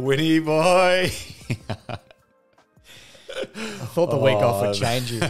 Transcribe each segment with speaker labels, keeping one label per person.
Speaker 1: Winnie boy.
Speaker 2: I thought the week off would change you.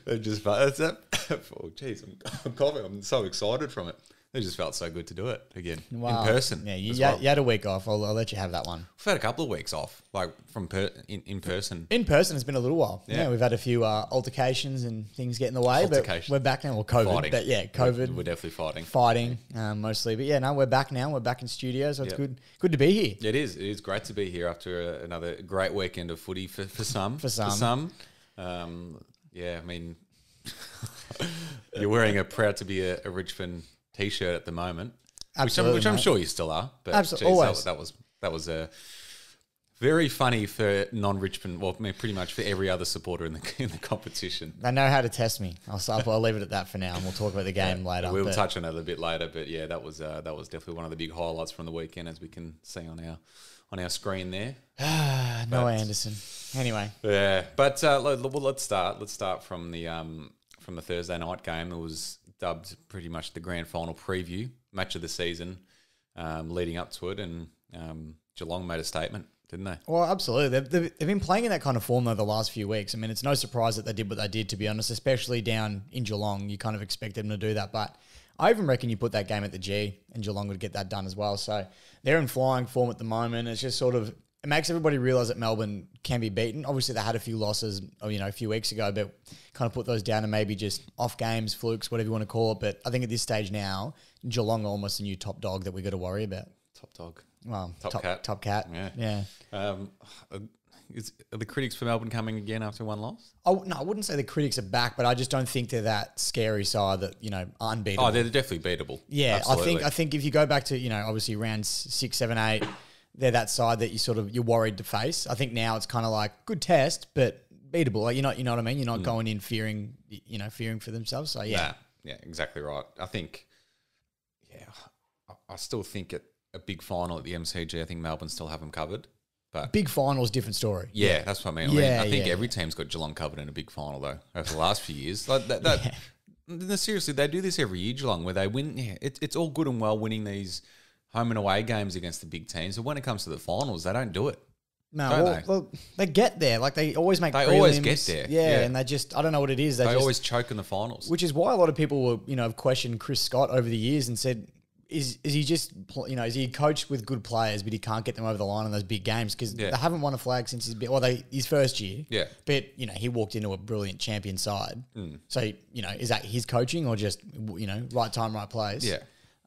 Speaker 1: It just felt, that's that. Oh, jeez, I'm coughing. I'm so excited from it. It just felt so good to do it again in person.
Speaker 2: Yeah, you had a week off. I'll let you have that one.
Speaker 1: We've had a couple of weeks off, like from in person.
Speaker 2: In person, it's been a little while. Yeah, we've had a few altercations and things get in the way, but we're back now. Well, COVID,
Speaker 1: fighting.
Speaker 2: But yeah, COVID.
Speaker 1: We're definitely fighting.
Speaker 2: Fighting mostly, but yeah, no, we're back now. We're back in studio, so it's good to be here.
Speaker 1: It is. It is great to be here after another great weekend of footy for some.
Speaker 2: For some.
Speaker 1: Yeah, I mean, you're wearing a proud to be a Richmond T-shirt at the moment.
Speaker 2: Absolutely,
Speaker 1: which I'm sure you still are. But
Speaker 2: absolutely, always.
Speaker 1: That was very funny for non-Richmond. Well, I mean, pretty much for every other supporter in the competition.
Speaker 2: They know how to test me. I'll leave it at that for now, and we'll talk about the game later.
Speaker 1: We'll touch on it a bit later, but yeah, that was definitely one of the big highlights from the weekend, as we can see on our screen there.
Speaker 2: No Anderson. Anyway,
Speaker 1: yeah, but let's start from the Thursday night game. It was dubbed pretty much the grand final preview match of the season, leading up to it, and Geelong made a statement, didn't they?
Speaker 2: Well, absolutely. They've been playing in that kind of form though the last few weeks. I mean, it's no surprise that they did what they did, to be honest, especially down in Geelong. You kind of expected them to do that, but I even reckon you put that game at the G and Geelong would get that done as well. So they're in flying form at the moment. It's just sort of, it makes everybody realise that Melbourne can be beaten. Obviously, they had a few losses, a few weeks ago, but kind of put those down and maybe just off games, flukes, whatever you want to call it. But I think at this stage now, Geelong are almost a new top dog that we got to worry about.
Speaker 1: Top dog.
Speaker 2: Well,
Speaker 1: top
Speaker 2: cat.
Speaker 1: Yeah. Are the critics for Melbourne coming again after one loss?
Speaker 2: Oh no, I wouldn't say the critics are back, but I just don't think they're that scary side that are unbeatable.
Speaker 1: Oh, they're definitely beatable.
Speaker 2: Yeah,
Speaker 1: absolutely.
Speaker 2: I think if you go back to obviously rounds 6, 7, 8, they're that side that you're worried to face. I think now it's kind of like good test, but beatable. Like you know what I mean. You're not going in fearing for themselves. So yeah,
Speaker 1: yeah, exactly right. I think, I still think a big final at the MCG. I think Melbourne still have them covered. But
Speaker 2: big final is different story.
Speaker 1: Yeah, that's what I mean. I think every team's got Geelong covered in a big final though over the last few years. Like that. No, seriously, they do this every year, Geelong, where they win. Yeah, it's all good and well winning these home and away games against the big teams, but when it comes to the finals, they don't do it.
Speaker 2: No, well, they get there. Like they always make.
Speaker 1: They
Speaker 2: prelims.
Speaker 1: Always get there.
Speaker 2: Yeah, and they just I don't know what it is.
Speaker 1: They always choke in the finals,
Speaker 2: which is why a lot of people were have questioned Chris Scott over the years and said, Is he just is he coached with good players, but he can't get them over the line in those big games because they haven't won a flag since his first year.
Speaker 1: Yeah,
Speaker 2: but he walked into a brilliant champion side. So is that his coaching or just right time, right place?
Speaker 1: Yeah.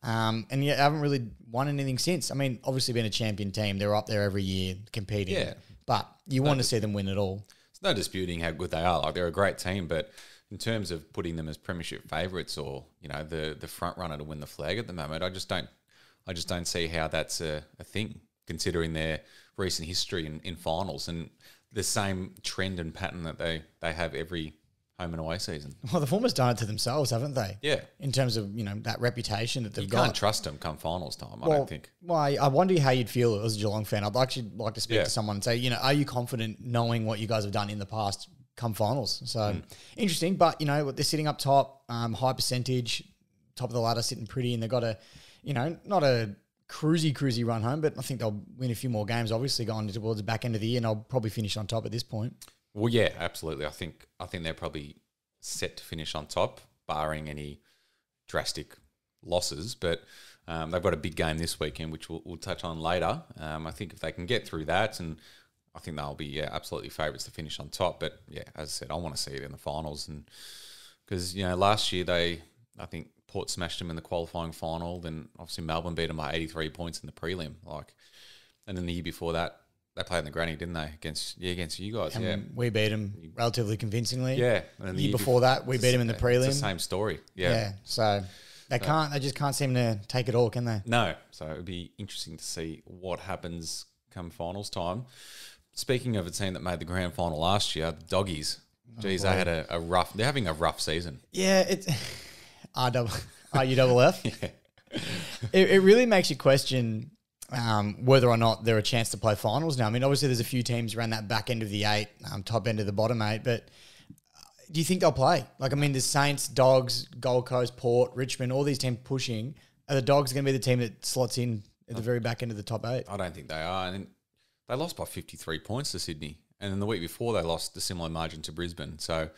Speaker 2: And yet haven't really won anything since. I mean, obviously being a champion team, they're up there every year competing. Yeah, but you want to see them win it all.
Speaker 1: There's no disputing how good they are. Like they're a great team, but in terms of putting them as premiership favourites or the front runner to win the flag at the moment, I just don't see how that's a thing considering their recent history in finals and the same trend and pattern that they have every home and away season.
Speaker 2: Well, they've almost done it to themselves, haven't they?
Speaker 1: Yeah.
Speaker 2: In terms of that reputation that they've got.
Speaker 1: You can't trust them come finals time. I don't think.
Speaker 2: Well, I wonder how you'd feel as a Geelong fan. I'd actually like to speak to someone and say, are you confident knowing what you guys have done in the past come finals? So interesting, but they're sitting up top, high percentage, top of the ladder, sitting pretty, and they've got a, not a cruisy run home, but I think they'll win a few more games. Obviously, going towards the back end of the year, and they'll probably finish on top at this point.
Speaker 1: Well, yeah, absolutely. I think they're probably set to finish on top, barring any drastic losses. But they've got a big game this weekend, which we'll touch on later. I think if they can get through that and I think they'll be absolutely favourites to finish on top. But yeah, as I said, I want to see it in the finals, and because last year I think Port smashed them in the qualifying final. Then obviously Melbourne beat them by 83 points in the prelim. And then the year before that, they played in the granny, didn't they? Against you guys.
Speaker 2: And we beat them relatively convincingly.
Speaker 1: Yeah.
Speaker 2: And the year before that, we beat them in the prelim.
Speaker 1: It's the same story. Yeah.
Speaker 2: So they just can't seem to take it all, can they?
Speaker 1: No. So it would be interesting to see what happens come finals time. Speaking of a team that made the grand final last year, the Doggies. Geez, they had they're having a rough season.
Speaker 2: Yeah, it's RUFF.
Speaker 1: Yeah.
Speaker 2: It really makes you question whether or not they're a chance to play finals now. I mean, obviously there's a few teams around that back end of the 8, top end of the bottom 8, but do you think they'll play? The Saints, Dogs, Gold Coast, Port, Richmond, all these teams pushing. Are the Dogs going to be the team that slots in at the very back end of the top 8.
Speaker 1: I don't think they are. And they lost by 53 points to Sydney. And then the week before, they lost a similar margin to Brisbane. So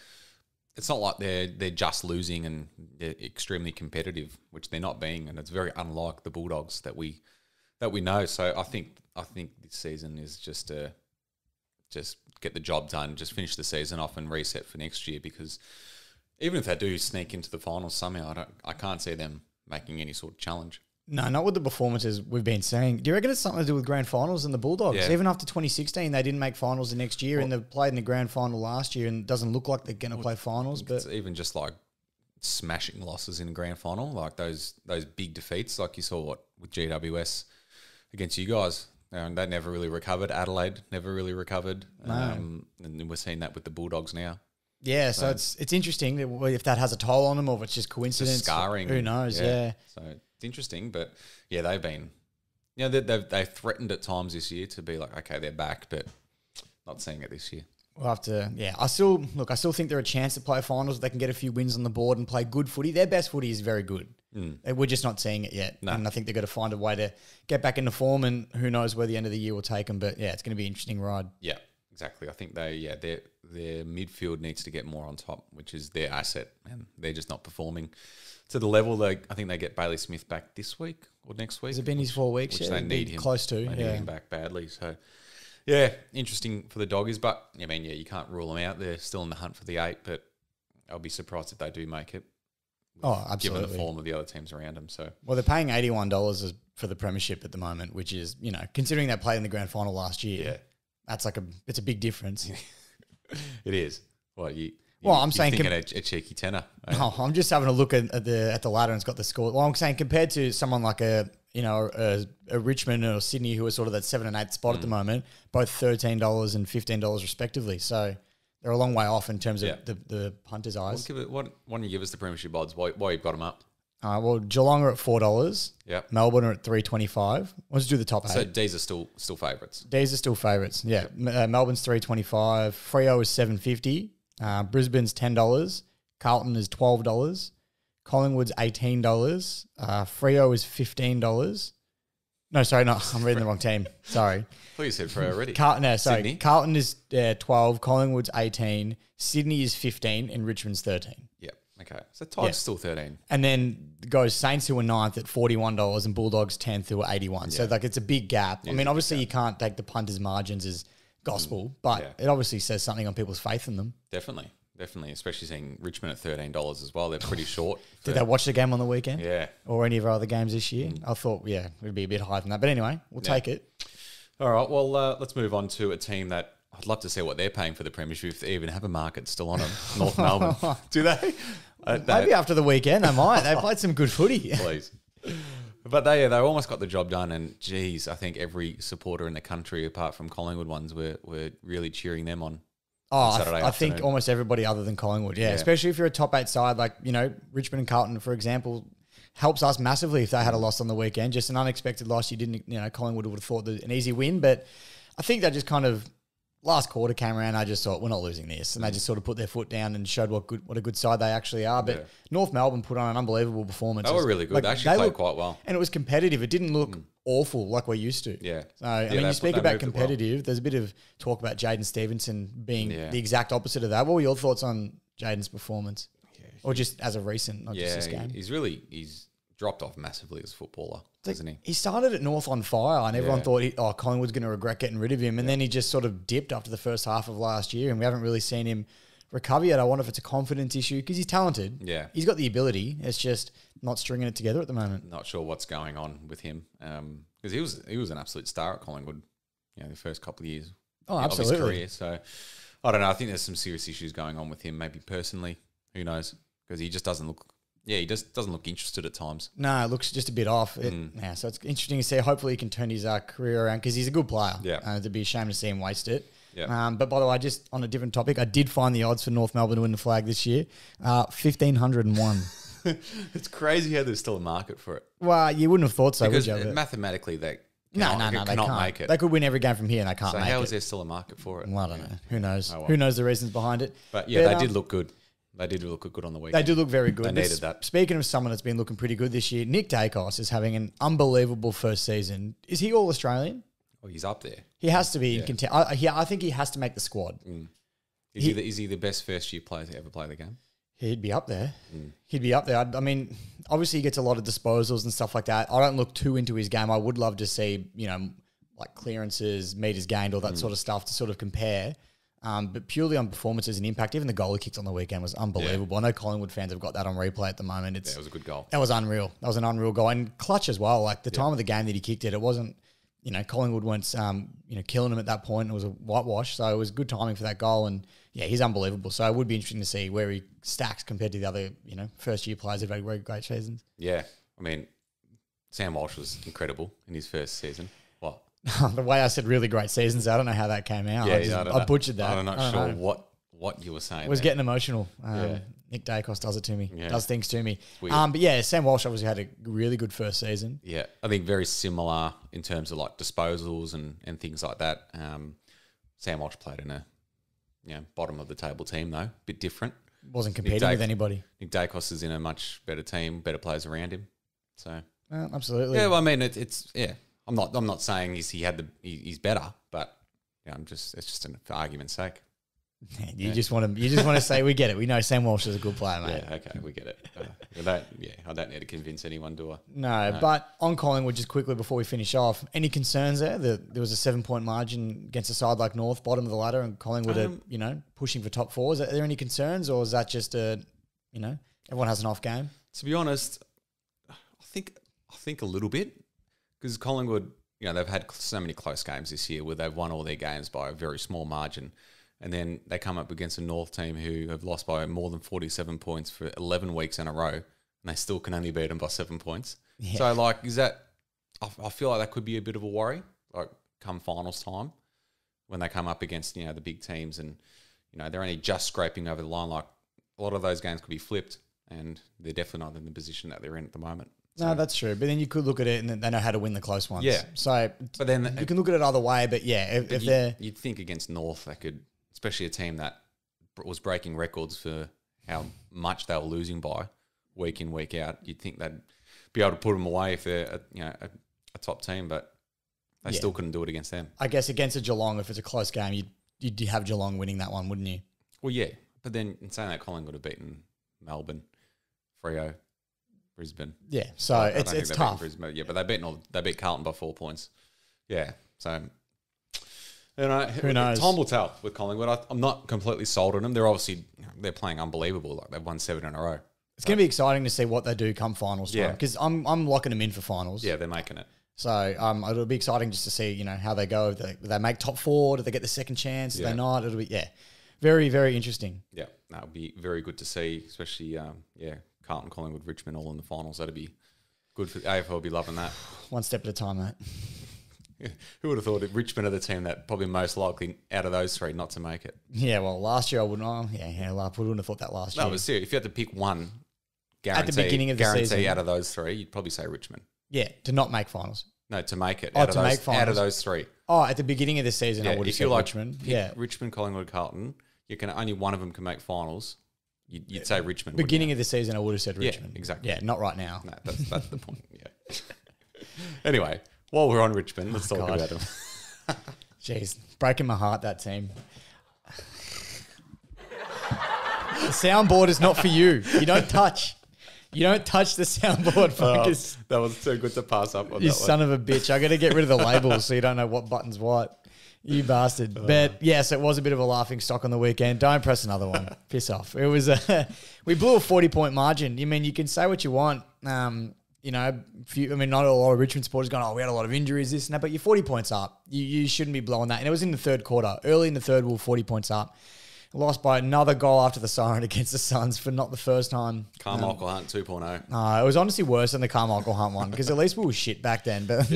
Speaker 1: it's not like they're just losing and they're extremely competitive, which they're not being. And it's very unlike the Bulldogs that we know. So I think this season is just get the job done, just finish the season off and reset for next year, because even if they do sneak into the finals somehow, I can't see them making any sort of challenge.
Speaker 2: No, not with the performances we've been seeing. Do you reckon it's something to do with grand finals and the Bulldogs?
Speaker 1: Yeah.
Speaker 2: Even after 2016, they didn't make finals the next year, and they played in the grand final last year, and it doesn't look like they're going to play finals. But
Speaker 1: it's even just like smashing losses in a grand final, like those big defeats, like you saw with GWS against you guys. They never really recovered. Adelaide never really recovered.
Speaker 2: No.
Speaker 1: And we're seeing that with the Bulldogs now.
Speaker 2: Yeah, so it's interesting if that has a toll on them or if it's just coincidence.
Speaker 1: Just scarring.
Speaker 2: Who knows, yeah.
Speaker 1: So it's interesting, but yeah, they've been, they've threatened at times this year to be like, okay, they're back, but not seeing it this year.
Speaker 2: We'll have to, I still think they're a chance to play finals. They can get a few wins on the board and play good footy. Their best footy is very good. We're just not seeing it yet.
Speaker 1: No.
Speaker 2: And I think they've got to find a way to get back into form, and who knows where the end of the year will take them. But yeah, it's going to be an interesting ride.
Speaker 1: Yeah, exactly. I think their midfield needs to get more on top, which is their asset, and they're just not performing to the level. I think they get Bailey Smith back this week or next week.
Speaker 2: Has it been his 4 weeks?
Speaker 1: Which they need him.
Speaker 2: Close to.
Speaker 1: They need him back badly. So yeah, interesting for the Doggies. But I mean, you can't rule them out. They're still in the hunt for the 8, but I'll be surprised if they do make it.
Speaker 2: Oh, absolutely.
Speaker 1: Given the form of the other teams around them. So
Speaker 2: well, they're paying $81 for the premiership at the moment, which is, considering they played in the grand final last year, that's it's a big difference.
Speaker 1: It is. Well,
Speaker 2: I'm saying
Speaker 1: thinking a cheeky tenner.
Speaker 2: No, I'm just having a look at the ladder and it's got the score. Well, I'm saying compared to someone like a Richmond or Sydney, who are sort of that 7 and 8 spot at the moment, both $13 and $15 respectively. So they're a long way off in terms of the punters' eyes.
Speaker 1: Why don't you give us the premiership odds? Why you've got them up?
Speaker 2: Well, Geelong are at $4.
Speaker 1: Yep.
Speaker 2: Melbourne are at $3.25. Let's do the top 8.
Speaker 1: So D's are still favourites.
Speaker 2: D's are still favourites. Yeah. Melbourne's $3.25. Freo is $7.50. Brisbane's $10. Carlton is $12. Collingwood's $18. Freo is $15. No, sorry, no, I'm reading the wrong team. Sorry.
Speaker 1: Well, you said Freo already.
Speaker 2: Sydney. Carlton is 12. Collingwood's 18. Sydney is 15, and Richmond's 13.
Speaker 1: Yeah. Okay. So Tigers still 13.
Speaker 2: And then goes Saints, who are 9th at $41, and Bulldogs 10th, who are 81. So it's a big gap. I mean, obviously you can't take the punters' margins as gospel, but it obviously says something on people's faith in them.
Speaker 1: Definitely, especially seeing Richmond at $13 as well. They're pretty short.
Speaker 2: Did they watch the game on the weekend?
Speaker 1: Yeah.
Speaker 2: Or any of our other games this year? I thought, it would be a bit higher than that. But anyway, we'll take it.
Speaker 1: All right. Well, let's move on to a team that I'd love to see what they're paying for the premiership, if they even have a market still on them. North Melbourne. Do they?
Speaker 2: Maybe after the weekend they might. They played some good footy.
Speaker 1: Please. But they almost got the job done, and geez, I think every supporter in the country, apart from Collingwood ones, were really cheering them on. Saturday
Speaker 2: I think almost everybody other than Collingwood, especially if you're a top 8 side, like, Richmond and Carlton, for example, helps us massively if they had a loss on the weekend. Just an unexpected loss. You didn't, Collingwood would have thought an easy win, but I think they just kind of, last quarter came around, I just thought, we're not losing this. And they just sort of put their foot down and showed what a good side they actually are. But North Melbourne put on an unbelievable performance.
Speaker 1: They were really good. They actually played quite well.
Speaker 2: And it was competitive. It didn't look awful like we're used to.
Speaker 1: Yeah.
Speaker 2: So, I mean, you speak about competitive. There's a bit of talk about Jaden Stevenson being the exact opposite of that. What were your thoughts on Jaden's performance? Or just as of recent, not just this game?
Speaker 1: He's dropped off massively as a footballer, hasn't he?
Speaker 2: He started at North on fire, and everyone thought, Collingwood's going to regret getting rid of him. And then he just sort of dipped after the first half of last year, and we haven't really seen him recover yet. I wonder if it's a confidence issue, because he's talented. Yeah. He's got the ability. It's just not stringing it together at the moment.
Speaker 1: Not sure what's going on with him, because he was an absolute star at Collingwood, the first couple of years
Speaker 2: of his
Speaker 1: career. So I don't know. I think there's some serious issues going on with him, maybe personally. Who knows? Because he just doesn't look... Yeah, he just doesn't look interested at times.
Speaker 2: No, it looks just a bit off. So it's interesting to see. Hopefully he can turn his career around, because he's a good player. Yeah. It'd be a shame to see him waste it. Yeah. But by the way, just on a different topic, I did find the odds for North Melbourne to win the flag this year. 1,501.
Speaker 1: It's crazy how there's still a market for it.
Speaker 2: Well, you wouldn't have thought so,
Speaker 1: because
Speaker 2: would you?
Speaker 1: Mathematically, they
Speaker 2: they can't
Speaker 1: make it.
Speaker 2: They could win every game from here, and they can't make it.
Speaker 1: So how is there still a market for it?
Speaker 2: Well, I don't know. Who knows? Oh, well. Who knows the reasons behind it?
Speaker 1: But they did look good. They did look good on the weekend.
Speaker 2: They do look very good.
Speaker 1: They needed that.
Speaker 2: Speaking of someone that's been looking pretty good this year, Nick Dacos is having an unbelievable first season. Is he all Australian?
Speaker 1: Oh, he's up there.
Speaker 2: He has to be in content. I think he has to make the squad.
Speaker 1: Is he the best first-year player to ever play the game?
Speaker 2: He'd be up there. He'd be up there. I mean, obviously he gets a lot of disposals and stuff like that. I don't look too into his game. I would love to see, like clearances, meters gained, all that sort of stuff to sort of compare. But purely on performances and impact, even the goal he kicked on the weekend was unbelievable. I know Collingwood fans have got that on replay at the moment.
Speaker 1: It was a good goal.
Speaker 2: That was unreal. That was an unreal goal. And clutch as well. Like the time of the game that he kicked it wasn't, Collingwood weren't, killing him at that point. It was a whitewash. So it was good timing for that goal. And yeah, he's unbelievable. So it would be interesting to see where he stacks compared to the other, first year players who've had very great seasons.
Speaker 1: Yeah. I mean, Sam Walsh was incredible in his first season. What?
Speaker 2: The way I said really great seasons, I don't know how that came out.
Speaker 1: Yeah,
Speaker 2: I butchered that.
Speaker 1: I'm not sure what you were saying.
Speaker 2: I was getting emotional. Nick Dacos does it to me.
Speaker 1: Yeah.
Speaker 2: Does things to me. But yeah, Sam Walsh obviously had a really good first season.
Speaker 1: Yeah, I think very similar in terms of like disposals and things like that. Sam Walsh played in a bottom of the table team though, bit different.
Speaker 2: Wasn't competing with anybody.
Speaker 1: Nick Dacos is in a much better team, better players around him. So
Speaker 2: absolutely.
Speaker 1: Yeah, well, I mean it's I'm not saying he's better, but it's just for argument's sake.
Speaker 2: You just want to say we get it. We know Sam Walsh is a good player, mate.
Speaker 1: Yeah, okay, we get it. I don't need to convince anyone, do I?
Speaker 2: No, but on Collingwood, just quickly before we finish off, any concerns there? There was a 7-point margin against a side like North, bottom of the ladder, and Collingwood are pushing for top four. Are there any concerns, or is that just everyone has an off game?
Speaker 1: To be honest, I think a little bit because Collingwood, they've had so many close games this year where they've won all their games by a very small margin. And then they come up against a North team who have lost by more than 47 points for 11 weeks in a row, and they still can only beat them by 7 points. Yeah. So, is that... I feel like that could be a bit of a worry, come finals time, when they come up against, the big teams and, they're only just scraping over the line. Like, a lot of those games could be flipped, and they're definitely not in the position that they're in at the moment.
Speaker 2: No, that's true. But then you could look at it and they know how to win the close ones.
Speaker 1: Yeah.
Speaker 2: So, but then you can look at it either way. But yeah, if they're...
Speaker 1: You'd think against North, they could... Especially a team that was breaking records for how much they were losing by week in, week out. You'd think they'd be able to put them away if they're a top team, but they still couldn't do it against them.
Speaker 2: I guess against a Geelong, if it's a close game, you'd have Geelong winning that one, wouldn't you?
Speaker 1: Well, yeah. But then in saying that, Collingwood have beaten Melbourne, Freo, Brisbane.
Speaker 2: Yeah, so it's tough.
Speaker 1: Yeah, but they beat Carlton by 4 points. Yeah, so... Who knows? Time will tell with Collingwood. I'm not completely sold on them. They're playing unbelievable. They've won 7 in a row.
Speaker 2: It's going to be exciting to see what they do come finals time. Because I'm locking them in for finals.
Speaker 1: Yeah, they're making it.
Speaker 2: So it'll be exciting just to see how they go. Do they make top 4? Do they get the second chance? Do they not? It'll be very, very interesting.
Speaker 1: Yeah, that'll be very good to see. Especially Carlton, Collingwood, Richmond all in the finals. That'd be good for the AFL. Will be loving that.
Speaker 2: One step at a time, mate.
Speaker 1: Who would have thought Richmond are the team that probably most likely out of those three not to make it?
Speaker 2: Yeah, well, last year I wouldn't. I wouldn't have thought that last year.
Speaker 1: No, but seriously, if you had to pick one
Speaker 2: at the beginning of the season
Speaker 1: out of those three, you'd probably say Richmond.
Speaker 2: Yeah, to not make finals.
Speaker 1: No, to make it.
Speaker 2: Make finals.
Speaker 1: Out of those three.
Speaker 2: Oh, at the beginning of the season, I would have said Richmond. Yeah,
Speaker 1: Richmond, Collingwood, Carlton. Only one of them can make finals. You'd say Richmond.
Speaker 2: Beginning of the season, I would have said Richmond.
Speaker 1: Yeah, exactly.
Speaker 2: Yeah, not right now.
Speaker 1: No, that's the point. Yeah. Anyway, while we're on Richmond, let's talk about them.
Speaker 2: Jeez, breaking my heart, that team. The soundboard is not for you. You don't touch the soundboard, focus.
Speaker 1: That was too good to pass up on
Speaker 2: you son of a bitch. I got to get rid of the labels so you don't know what button's what. You bastard. But yes, it was a bit of a laughing stock on the weekend. Don't press another one. Piss off. It was we blew a 40-point margin. You mean you can say what you want. Not a lot of Richmond supporters going, we had a lot of injuries, this and that, but you're 40 points up. You shouldn't be blowing that. And it was in the third quarter. Early in the third, we were 40 points up. Lost by another goal after the siren against the Suns for not the first time.
Speaker 1: Carmichael Hunt 2.0.
Speaker 2: It was honestly worse than the Carmichael Hunt one because at least we were shit back then. But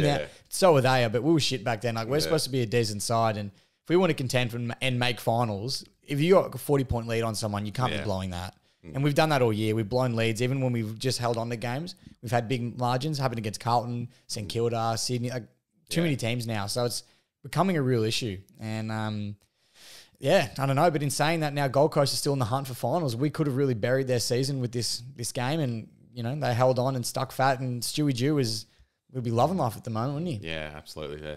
Speaker 2: so were they, but we were shit back then. We're supposed to be a decent side, and if we want to contend and make finals, if you got a 40-point lead on someone, you can't be blowing that. And we've done that all year. We've blown leads. Even when we've just held on to games, we've had big margins. Happened against Carlton, St Kilda, Sydney. Too many teams now. So it's becoming a real issue. And Yeah, I don't know. But in saying that, now Gold Coast is still in the hunt for finals. We could have really buried their season with this game, and they held on and stuck fat. And Stewie Jew would be loving life at the moment, wouldn't he?
Speaker 1: Yeah, absolutely. Yeah.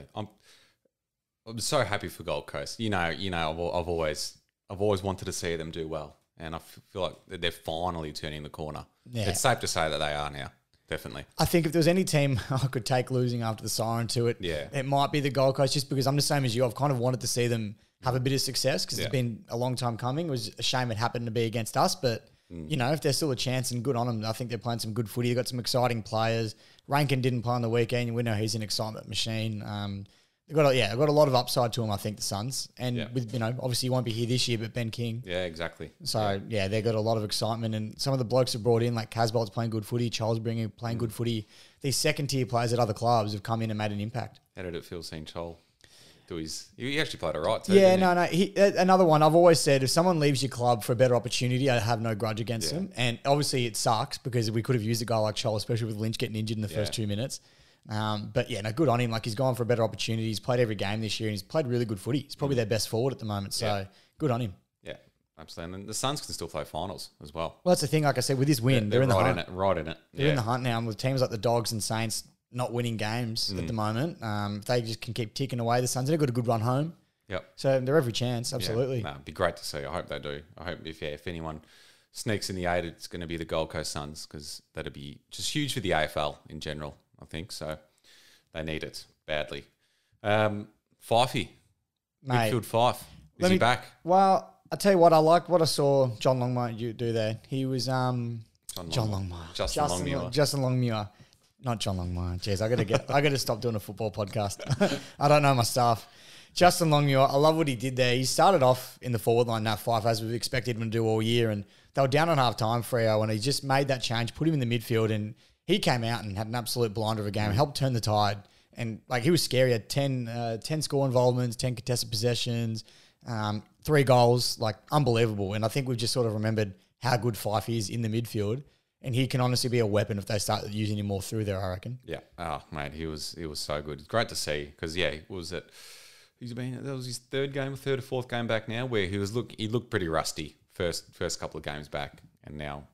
Speaker 1: I'm so happy for Gold Coast. I've always wanted to see them do well, and I feel like they're finally turning the corner.
Speaker 2: Yeah.
Speaker 1: It's safe to say that they are now. Definitely.
Speaker 2: I think if there was any team I could take losing after the siren to it, it might be the Gold Coast, just because I'm the same as you. I've kind of wanted to see them have a bit of success because it's been a long time coming. It was a shame it happened to be against us, but if there's still a chance, and good on them, I think they're playing some good footy. They've got some exciting players. Rankin didn't play on the weekend. We know he's an excitement machine. They've got a lot of upside to them, I think, the Suns. And with obviously he won't be here this year, but Ben King.
Speaker 1: Yeah, exactly.
Speaker 2: So they've got a lot of excitement, and some of the blokes have brought in, like Casbolt's playing good footy, Charles playing good footy. These second tier players at other clubs have come in and made an impact.
Speaker 1: How did it feel seeing Chol? He actually played it right too.
Speaker 2: Yeah, no. Another one. I've always said, if someone leaves your club for a better opportunity, I have no grudge against them. And obviously it sucks because we could have used a guy like Chol, especially with Lynch getting injured in the first 2 minutes. But good on him. Like, he's gone for a better opportunity. He's played every game this year, and he's played really good footy. He's probably their best forward at the moment. So good on him.
Speaker 1: Yeah, absolutely. And the Suns can still play finals as well.
Speaker 2: Well, that's the thing. Like I said, with this win, they're in the hunt.
Speaker 1: Right in it.
Speaker 2: They're in the hunt now. And with teams like the Dogs and Saints not winning games at the moment, if they just can keep ticking away, the Suns, they've got a good run home.
Speaker 1: Yep.
Speaker 2: So they're every chance. Absolutely.
Speaker 1: Yeah. No, it'd be great to see. I hope they do. I hope if anyone sneaks in the 8, it's going to be the Gold Coast Suns, because that'd be just huge for the AFL in general, I think. So they need it badly. Fifey. Midfield Fife. Is he back?
Speaker 2: Well, I tell you what, I like what I saw John Longmire do there. He was John Longmire.
Speaker 1: Justin Longmuir.
Speaker 2: Justin Longmuir. Not John Longmire. Jeez, I got to stop doing a football podcast. I don't know my stuff. Justin Longmuir, I love what he did there. He started off in the forward line, that Fife, as we've expected him to do all year, and they were down on half time, Freo, and he just made that change, put him in the midfield, and he came out and had an absolute blinder of a game, helped turn the tide, and he was scary. He had 10 score involvements, 10 contested possessions, 3 goals, unbelievable. And I think we've just sort of remembered how good Fife is in the midfield, and he can honestly be a weapon if they start using him more through there, I reckon.
Speaker 1: Yeah. Oh, mate, he was so good. It's great to see, because, that was his third or fourth game back now, where he looked pretty rusty first couple of games back, and now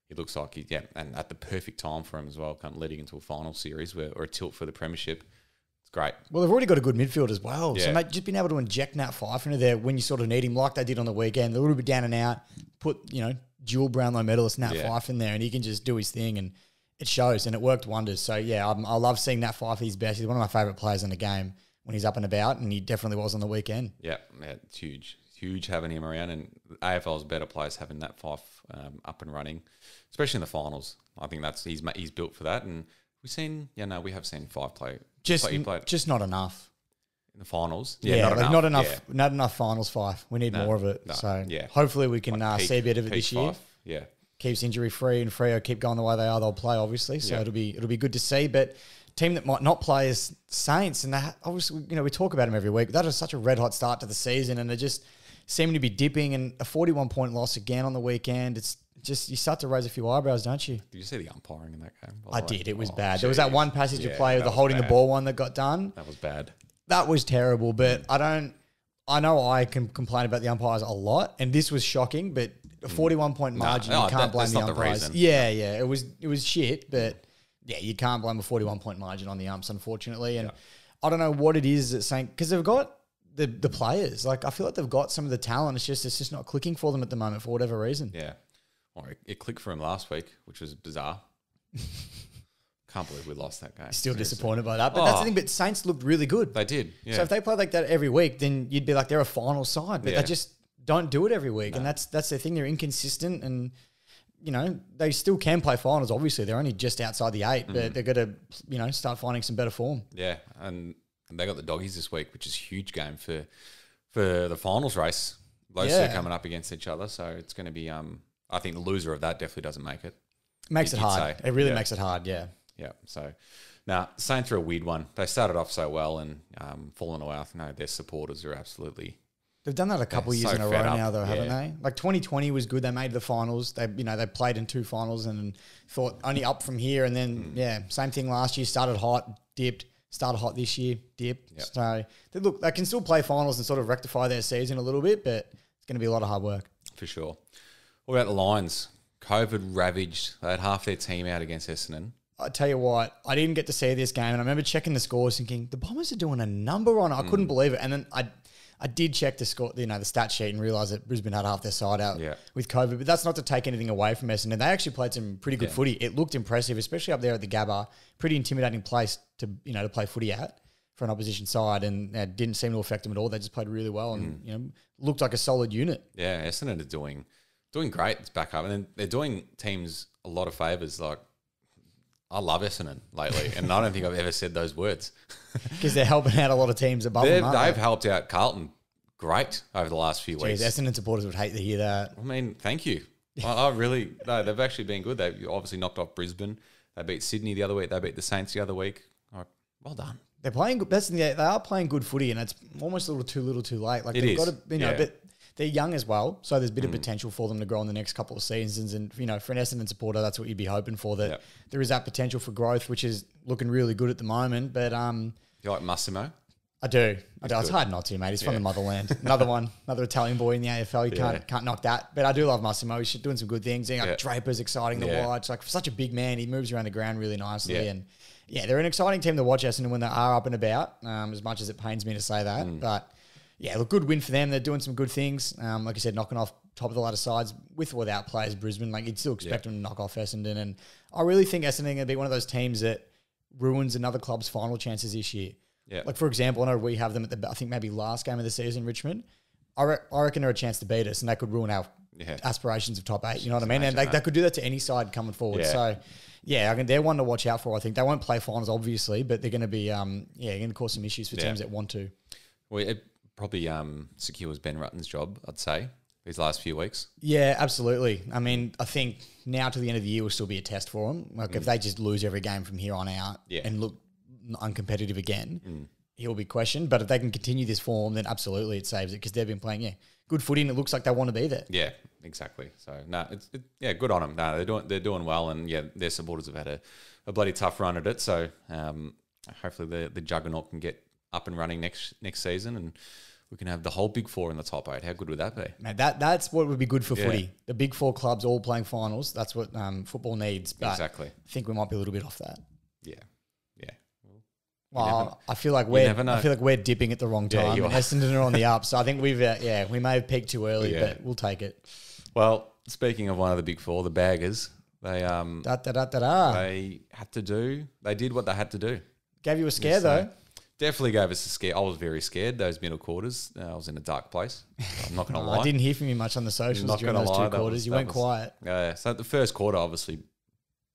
Speaker 1: it looks like and at the perfect time for him as well, kind of leading into a final series or a tilt for the premiership. It's great.
Speaker 2: Well, they've already got a good midfield as well. Yeah. So, mate, just being able to inject Nat Fife into there when you sort of need him, like they did on the weekend, a little bit down and out, put, dual Brownlow medalist Nat Fife in there, and he can just do his thing, and it shows, and it worked wonders. So, I love seeing Nat Fife at his best. He's one of my favourite players in the game when he's up and about, and he definitely was on the weekend.
Speaker 1: Yeah, it's huge. Huge having him around, and AFL's better players having that Fife up and running, especially in the finals. I think he's built for that, and we have seen Fife play.
Speaker 2: Just not enough.
Speaker 1: In the finals.
Speaker 2: Not enough finals Fife. We need more of it. Hopefully we can see a bit of it this year.
Speaker 1: Yeah.
Speaker 2: Keeps injury free, and Freo keep going the way they are, they'll play, obviously. So it'll be good to see. But team that might not play is Saints, and obviously, we talk about them every week. That is such a red hot start to the season, and they're just seeming to be dipping, and a 41-point loss again on the weekend. It's just, you start to raise a few eyebrows, don't you?
Speaker 1: Did you see the umpiring in that game?
Speaker 2: I did. It was bad. There was that one passage of play with the holding
Speaker 1: bad.
Speaker 2: the ball one that got done.
Speaker 1: That was bad.
Speaker 2: That was terrible, but I know I can complain about the umpires a lot, and this was shocking, but a 41-point margin, you can't blame the umpires. It was shit, but you can't blame a 41-point margin on the umps, unfortunately. And I don't know what it is that's saying, because they've got the players. I feel like they've got some of the talent. It's just not clicking for them at the moment for whatever reason.
Speaker 1: Yeah. Well, it clicked for him last week, which was bizarre. Can't believe we lost that game.
Speaker 2: Still disappointed by that. But that's the thing. But Saints looked really good.
Speaker 1: They did. Yeah.
Speaker 2: So if they play like that every week, then you'd be like, they're a final side. But they just don't do it every week. No. And that's the thing. They're inconsistent, and they still can play finals. Obviously, they're only just outside the 8, but they've got to start finding some better form. Yeah, and they got the Doggies this week, which is a huge game for the finals race. Those two coming up against each other, so it's going to be. I think the loser of that definitely doesn't make it. Makes it hard. It really makes it hard. Yeah.
Speaker 1: Yeah. So now Saints are a weird one. They started off so well and fallen away. I think their supporters are absolutely.
Speaker 2: They've done that a couple of years in a row now, though, haven't they? 2020 was good. They made the finals. They played in 2 finals and thought only up from here. And then same thing last year. Started hot, dipped, Started hot this year, dip.
Speaker 1: Yep.
Speaker 2: So they can still play finals and sort of rectify their season a little bit, but it's going to be a lot of hard work.
Speaker 1: For sure. What about the Lions? COVID ravaged. They had half their team out against Essendon.
Speaker 2: I tell you what, I didn't get to see this game, and I remember checking the scores, thinking the Bombers are doing a number on it. I couldn't believe it, and then I did check the score, the stat sheet, and realised that Brisbane had half their side out with COVID. But that's not to take anything away from Essendon. They actually played some pretty good footy. It looked impressive, especially up there at the Gabba. Pretty intimidating place to play footy at for an opposition side, and it didn't seem to affect them at all. They just played really well, and looked like a solid unit.
Speaker 1: Yeah, Essendon are doing great. It's back up, and then they're doing teams a lot of favours. Like, I love Essendon lately, and I don't think I've ever said those words.
Speaker 2: Because they're helping out a lot of teams above them, aren't
Speaker 1: They've
Speaker 2: they?
Speaker 1: helped out Carlton great over the last few weeks.
Speaker 2: Essendon supporters would hate to hear that.
Speaker 1: I mean, thank you. I really, no, they've actually been good. They've obviously knocked off Brisbane. They beat Sydney the other week. They beat the Saints the other week. Well done.
Speaker 2: They're playing good. They are playing good footy, and it's almost a little too late. Like they've got to, but they're young as well, so there's a bit of potential for them to grow in the next couple of seasons. And for an Essendon supporter, that's what you'd be hoping for. That there is that potential for growth, which is looking really good at the moment. But
Speaker 1: You like Massimo?
Speaker 2: I do. It's hard not to, mate. He's from the motherland. Another Italian boy in the AFL. You can't knock that. But I do love Massimo. He's doing some good things. Draper's exciting to watch. Like, for such a big man, he moves around the ground really nicely.
Speaker 1: Yeah.
Speaker 2: And they're an exciting team to watch, Essendon, when they are up and about. As much as it pains me to say that, but look, good win for them. They're doing some good things. Like I said, knocking off top of the ladder sides with or without players. Brisbane, like, you'd still expect them to knock off Essendon. And I really think Essendon are going to be one of those teams that ruins another club's final chances this year.
Speaker 1: Yeah.
Speaker 2: Like, for example, I know we have them at I think maybe last game of the season, Richmond. I reckon they're a chance to beat us, and they could ruin our aspirations of top 8. You know what I mean? And they could do that to any side coming forward. So, I mean, they're one to watch out for. I think they won't play finals, obviously, but they're going to be going to cause some issues for teams that want to.
Speaker 1: Well, it probably secures Ben Rutten's job, I'd say, these last few weeks.
Speaker 2: Yeah, absolutely. I mean, I think now to the end of the year will still be a test for them. Like, if they just lose every game from here on out and look uncompetitive again, he'll be questioned. But if they can continue this form, then absolutely it saves it, because they've been playing good footy, and it looks like they want to be there.
Speaker 1: Yeah, exactly. So good on them. No, they're doing well, and their supporters have had a bloody tough run at it. So hopefully the juggernaut can get up and running next season, and we can have the whole Big Four in the top 8. How good would that be?
Speaker 2: Mate, that's what would be good for footy. The Big Four clubs all playing finals. That's what football needs. But
Speaker 1: exactly.
Speaker 2: I think we might be a little bit off that.
Speaker 1: Yeah.
Speaker 2: Well, I feel like we're dipping at the wrong time. And Essendon are on the up, so I think we may have peaked too early, but we'll take it.
Speaker 1: Well, speaking of one of the Big Four, the Baggers, they they did what they had to do.
Speaker 2: Gave you a scare though.
Speaker 1: Definitely gave us a scare. I was very scared. Those middle quarters, I was in a dark place. I'm not going to lie.
Speaker 2: I didn't hear from you much on the socials during those 2 quarters. You went quiet.
Speaker 1: Yeah. So the first quarter, obviously,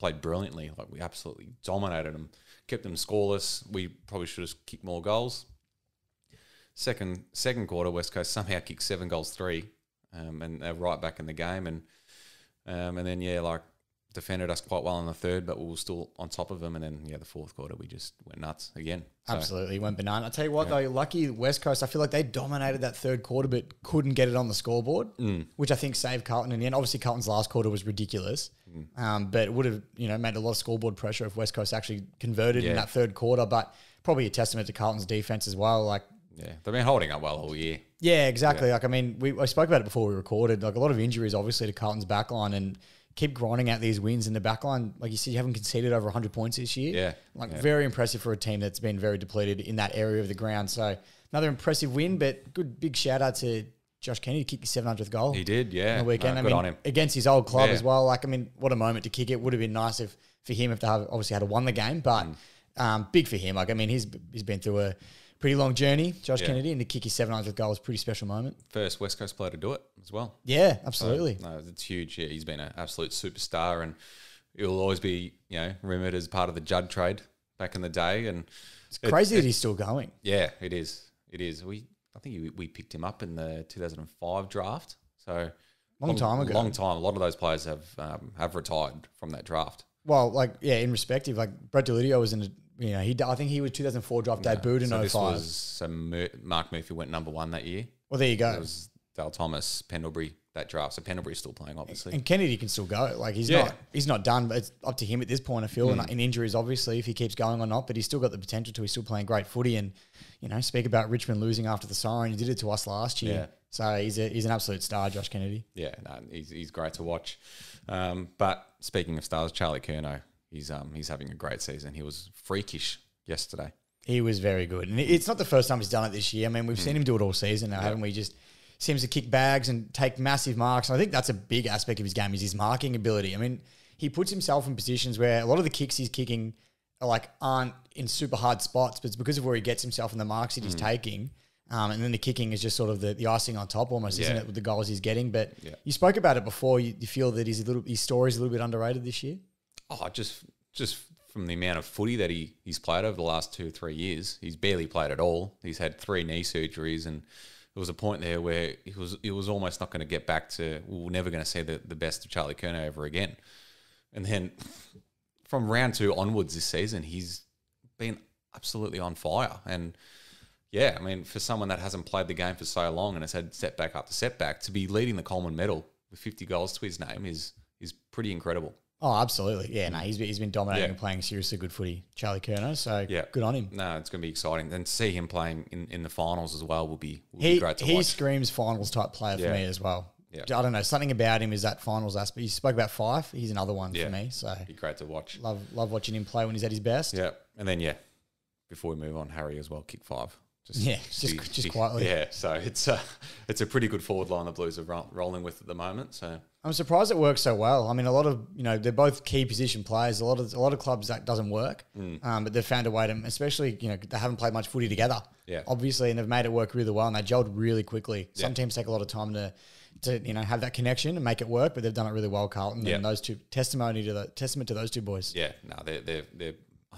Speaker 1: played brilliantly. Like, we absolutely dominated them. Kept them scoreless. We probably should have kicked more goals. Second quarter, West Coast somehow kicked 7 goals 3, and they're right back in the game. And then defended us quite well in the third, but we were still on top of them. And then the fourth quarter, we just went nuts again.
Speaker 2: Absolutely, went banana. I tell you what, though, lucky West Coast. I feel like they dominated that third quarter, but couldn't get it on the scoreboard, which I think saved Carlton in the end. Obviously, Carlton's last quarter was ridiculous, but it would have made a lot of scoreboard pressure if West Coast actually converted in that third quarter. But probably a testament to Carlton's defense as well. Like,
Speaker 1: they've been holding up well all year.
Speaker 2: Yeah, exactly. Like, I mean, I spoke about it before we recorded. Like, a lot of injuries, obviously, to Carlton's backline, and keep grinding out these wins in the backline. Like you said, you haven't conceded over 100 points this year. Very impressive for a team that's been very depleted in that area of the ground. So another impressive win, but good big shout out to Josh Kennedy to kick his 700th goal.
Speaker 1: He did,
Speaker 2: on the weekend.
Speaker 1: Good on him.
Speaker 2: Against his old club as well. Like, I mean, what a moment to kick it. Would have been nice for him if they obviously had won the game, but big for him. Like, I mean, he's been through a pretty long journey, Josh Kennedy, and to kick his 700th goal was a pretty special moment.
Speaker 1: First West Coast player to do it as well.
Speaker 2: Yeah, absolutely.
Speaker 1: So, no, it's huge. Yeah, he's been an absolute superstar, and he'll always be, rumoured as part of the Judd trade back in the day. And
Speaker 2: it's crazy that he's still going.
Speaker 1: Yeah, it is. It is. I think we picked him up in the 2005 draft. So
Speaker 2: long time ago.
Speaker 1: Long time. A lot of those players have retired from that draft.
Speaker 2: Well, in respective, Brett Delidio was in a. I think he was 2004 draft debuted in 05.
Speaker 1: Mark Murphy went number 1 that year.
Speaker 2: Well, there you go.
Speaker 1: It was Dale Thomas, Pendlebury, that draft. So Pendlebury's still playing, obviously.
Speaker 2: And Kennedy can still go. Like he's not done, but it's up to him at this point, I feel. And in injuries, obviously, if he keeps going or not, but he's still got the potential to. He's still playing great footy. And, speak about Richmond losing after the siren. He did it to us last year.
Speaker 1: Yeah.
Speaker 2: So he's an absolute star, Josh Kennedy.
Speaker 1: Yeah, no, he's great to watch. But speaking of stars, Charlie Curnow, he's having a great season. He was freakish yesterday.
Speaker 2: He was very good. And it's not the first time he's done it this year. I mean, we've seen him do it all season now, haven't we? Just seems to kick bags and take massive marks. And I think that's a big aspect of his game is his marking ability. I mean, he puts himself in positions where a lot of the kicks he's kicking aren't in super hard spots, but it's because of where he gets himself and the marks that he's taking. And then the kicking is just sort of the icing on top almost, isn't it, with the goals he's getting? But you spoke about it before. You feel that his story's a little bit underrated this year?
Speaker 1: Oh, just from the amount of footy that he's played over the last 2 or 3 years, he's barely played at all. He's had 3 knee surgeries, and there was a point there where he was almost not going to get back to, we're never going to see the best of Charlie Curnow ever again. And then from round 2 onwards this season, he's been absolutely on fire. And yeah, I mean, for someone that hasn't played the game for so long and has had setback after setback, to be leading the Coleman medal with 50 goals to his name is pretty incredible.
Speaker 2: Oh, absolutely. Yeah, no, he's been dominating and playing seriously good footy, Charlie Curnow. So good on him.
Speaker 1: No, it's going to be exciting. And to see him playing in the finals as well will be great to watch.
Speaker 2: He screams finals type player for me as well. Yeah. I don't know. Something about him is that finals aspect. You spoke about Fife. He's another one for me. So
Speaker 1: be great to watch.
Speaker 2: Love watching him play when he's at his best.
Speaker 1: Yeah. And then, before we move on, Harry as well, kick 5.
Speaker 2: Just quietly.
Speaker 1: Yeah, so it's a pretty good forward line the Blues are rolling with at the moment. So
Speaker 2: I'm surprised it works so well. I mean, a lot of they're both key position players. A lot of clubs that doesn't work, but they've found a way to, especially they haven't played much footy together. Yeah, obviously, and they've made it work really well, and they gelled really quickly. Some teams take a lot of time to have that connection and make it work, but they've done it really well, Carlton. And those two, testament to those two boys.
Speaker 1: Yeah, no, they're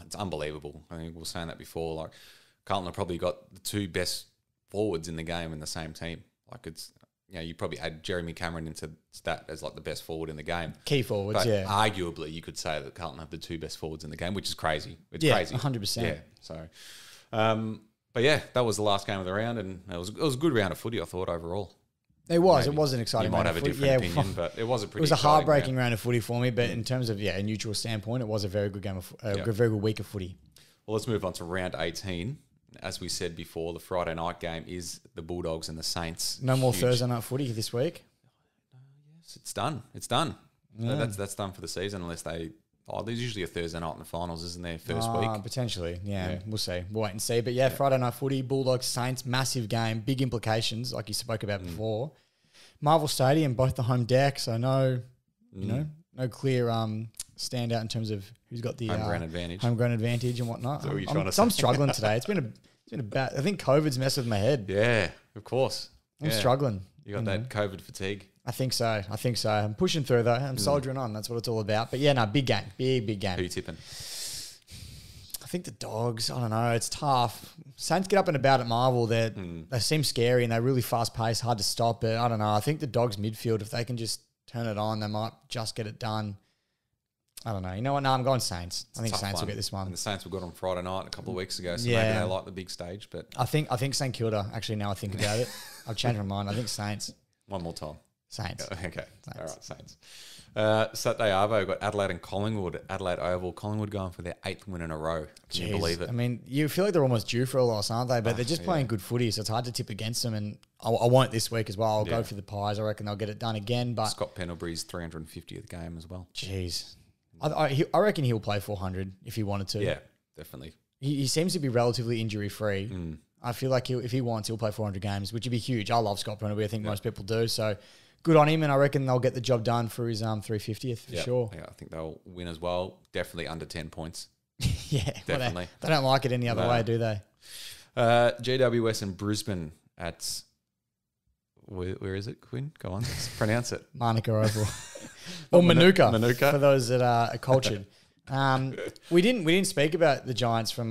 Speaker 1: it's unbelievable. I think we were saying that before, like. Carlton have probably got the 2 best forwards in the game in the same team. Like it's, you probably add Jeremy Cameron into that as like the best forward in the game.
Speaker 2: Key forwards,
Speaker 1: but arguably you could say that Carlton have the 2 best forwards in the game, which is crazy. It's crazy.
Speaker 2: 100%.
Speaker 1: Yeah, so, but yeah, that was the last game of the round, and it was a good round of footy, I thought, overall.
Speaker 2: It was. Maybe. It was an exciting round of footy.
Speaker 1: You might have a different opinion, but it was a pretty.
Speaker 2: It was a heartbreaking round of footy for me, but in terms of a neutral standpoint, it was a very good game of a very good week of footy.
Speaker 1: Well, let's move on to round 18. As we said before, the Friday night game is the Bulldogs and the Saints.
Speaker 2: No more Thursday night footy this week.
Speaker 1: Yes, it's done. It's done. Yeah. That's done for the season, unless they. Oh, there's usually a Thursday night in the finals, isn't there? First week,
Speaker 2: potentially. Yeah, we'll see. We'll wait and see. But Friday night footy, Bulldogs Saints, massive game, big implications, like you spoke about before. Marvel Stadium, both the home deck, so no clear standout in terms of who's got the
Speaker 1: homegrown
Speaker 2: advantage and whatnot.
Speaker 1: So I'm
Speaker 2: struggling today. It's been a bad. I think COVID's messed with my head.
Speaker 1: Yeah, of course.
Speaker 2: I'm struggling.
Speaker 1: You got that COVID fatigue.
Speaker 2: I think so. I'm pushing through though. I'm soldiering on. That's what it's all about. But big game. Big game.
Speaker 1: Who you tipping?
Speaker 2: I think the Dogs. I don't know. It's tough. Saints get up and about at Marvel. They seem scary and they're really fast paced, hard to stop. But I don't know. I think the Dogs midfield, if they can just turn it on, they might just get it done. I don't know. You know what? No, I'm going Saints. I think Saints will get this one.
Speaker 1: And the Saints were good on Friday night a couple of weeks ago, so maybe they like the big stage. But
Speaker 2: I think St Kilda. Actually, now I think about it, I've changed my mind. I think Saints.
Speaker 1: One more time.
Speaker 2: Saints.
Speaker 1: Okay. Saints. All right, Saints. Saturday Arvo got Adelaide and Collingwood at Adelaide Oval. Collingwood going for their 8th win in a row. Can you believe it?
Speaker 2: I mean, you feel like they're almost due for a loss, aren't they? But they're just playing good footy, so it's hard to tip against them. And I won't this week as well. I'll go for the Pies. I reckon they'll get it done again. But
Speaker 1: Scott Pendlebury's 350th game as well.
Speaker 2: Jeez. I reckon he'll play 400 if he wanted to.
Speaker 1: Yeah, definitely.
Speaker 2: He seems to be relatively injury-free. I feel like if he wants, he'll play 400 games, which would be huge. I love Scott Pendlebury. I think most people do. So good on him, and I reckon they'll get the job done for his 350th for sure.
Speaker 1: Yeah, I think they'll win as well. Definitely under 10 points.
Speaker 2: Definitely. Well, they don't like it any other way, do they?
Speaker 1: GWS and Brisbane at... Where is it, Quinn? Go on, pronounce it.
Speaker 2: Manuka Oval. Or Manuka.
Speaker 1: Manuka.
Speaker 2: For those that are cultured. We didn't speak about the Giants from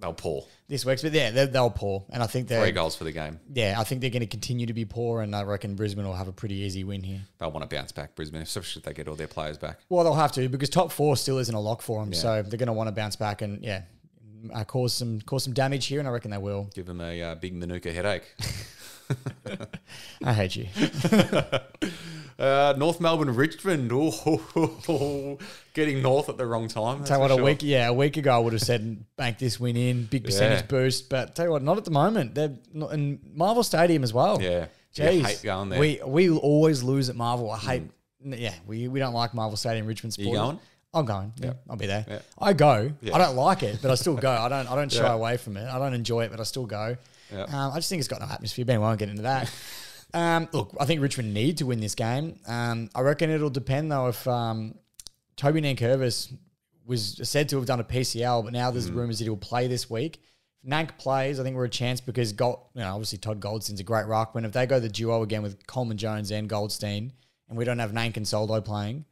Speaker 1: they'll poor
Speaker 2: this week, but they'll poor, and I think they're
Speaker 1: 3 goals for the game.
Speaker 2: Yeah, I think they're going to continue to be poor, and I reckon Brisbane will have a pretty easy win here.
Speaker 1: They'll want to bounce back, Brisbane, especially if they get all their players back.
Speaker 2: Well, they'll have to because top 4 still isn't a lock for them, so they're going to want to bounce back and cause some damage here, and I reckon they will.
Speaker 1: Give them a big Manuka headache.
Speaker 2: I hate you.
Speaker 1: North Melbourne, Richmond. Getting North at the wrong time.
Speaker 2: Tell you what, a week ago I would have said bank this win in, big percentage boost. But tell you what, not at the moment. They're not in Marvel Stadium as well.
Speaker 1: Yeah,
Speaker 2: jeez,
Speaker 1: I hate going there.
Speaker 2: We always lose at Marvel. I hate. Yeah, we don't like Marvel Stadium, Richmond Sport.
Speaker 1: You going?
Speaker 2: I'm going. Yeah, I'll be there.
Speaker 1: Yeah.
Speaker 2: I go.
Speaker 1: Yeah.
Speaker 2: I don't like it, but I still go. I don't shy away from it. I don't enjoy it, but I still go.
Speaker 1: Yeah.
Speaker 2: I just think it's got no atmosphere. Ben won't get into that. Look, I think Richmond need to win this game. I reckon it'll depend though if Toby Nankervis was said to have done a PCL, but now there's rumours that he'll play this week. If Nank plays, I think we're a chance because obviously Todd Goldstein's a great ruckman. If they go the duo again with Coleman Jones and Goldstein, and we don't have Nank and Soldo playing,